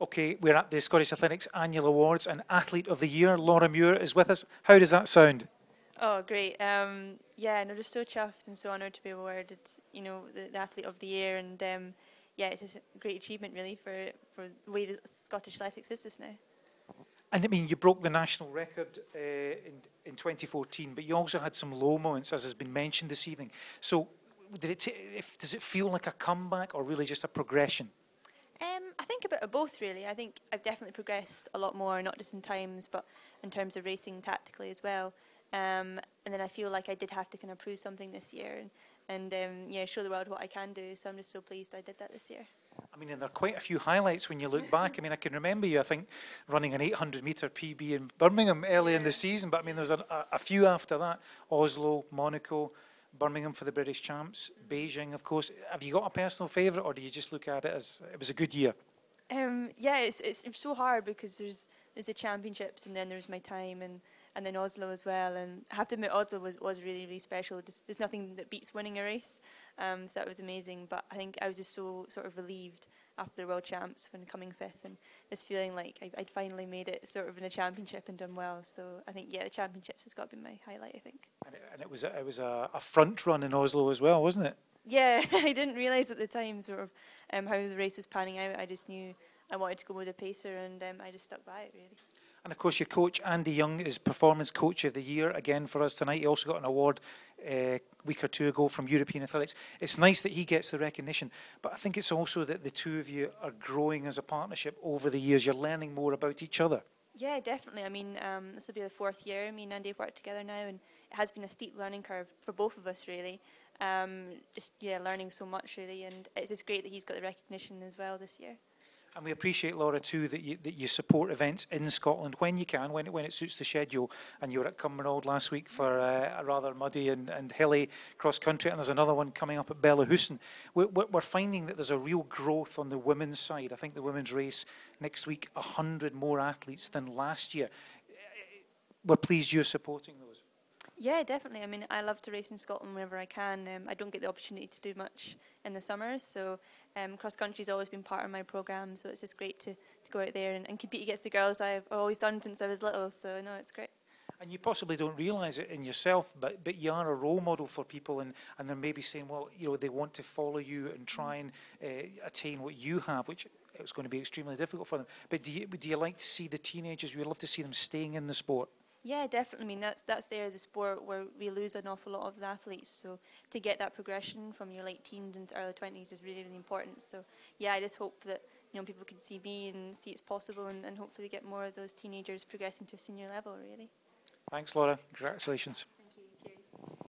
Okay, we're at the Scottish Athletics Annual Awards and Athlete of the Year, Laura Muir, is with us. How does that sound? Oh, great. Yeah, no, just so chuffed and so honoured to be awarded, the Athlete of the Year. And yeah, it's a great achievement, really, for the way that Scottish athletics is just now. And I mean, you broke the national record in 2014, but you also had some low moments, as has been mentioned this evening. So does it feel like a comeback or really just a progression? I think a bit of both, really. I think I've definitely progressed a lot more, not just in times, but in terms of racing tactically as well. And then I feel like I did have to kind of prove something this year and yeah, show the world what I can do. So I'm just so pleased I did that this year. I mean, and there are quite a few highlights when you look back. I mean, I can remember you, I think, running an 800-metre PB in Birmingham early in the season, but I mean, there's a few after that. Oslo, Monaco, Birmingham for the British champs, Beijing, of course. Have you got a personal favourite, or do you just look at it as it was a good year? Yeah, it's so hard because there's the championships and then there's my time and then Oslo as well. And I have to admit, Oslo was really, really special. There's nothing that beats winning a race. So that was amazing. But I think I was just so sort of relieved after the World Champs when coming fifth and just feeling like I'd finally made it sort of in a championship and done well. So I think, yeah, the championships has got to be my highlight, I think. And it was a front run in Oslo as well, wasn't it? Yeah, I didn't realise at the time sort of how the race was panning out. I just knew I wanted to go with a pacer and I just stuck by it, really. And of course, your coach, Andy Young, is Performance Coach of the Year again for us tonight. He also got an award a week or two ago from European Athletics. It's nice that he gets the recognition, but I think it's also that the two of you are growing as a partnership over the years. You're learning more about each other. Yeah, definitely. I mean, this will be the fourth year me and Andy have worked together now, and it has been a steep learning curve for both of us, really. Just, yeah, learning so much, really, and it's just great that he's got the recognition as well this year. And we appreciate, Laura, too, that you support events in Scotland when you can, when it suits the schedule. And you were at Cumbernauld last week for a rather muddy and hilly cross-country, and there's another one coming up at Bellahouston. We're finding that there's a real growth on the women's side. I think the women's race next week, 100 more athletes than last year. We're pleased you're supporting those. Yeah, definitely. I mean, I love to race in Scotland whenever I can. I don't get the opportunity to do much in the summers, so cross-country's always been part of my programme, so it's just great to go out there and compete against the girls I've always done since I was little, so no, it's great. And you possibly don't realise it in yourself, but you are a role model for people, and they're maybe saying, well, you know, they want to follow you and try and attain what you have, which it's going to be extremely difficult for them. But do you like to see the teenagers, you love to see them staying in the sport? Yeah, definitely. I mean, that's the area of the sport where we lose an awful lot of the athletes. So to get that progression from your late teens into early 20s is really, really important. So yeah, I just hope that people can see me and see it's possible, and hopefully get more of those teenagers progressing to a senior level, really. Thanks, Laura. Congratulations.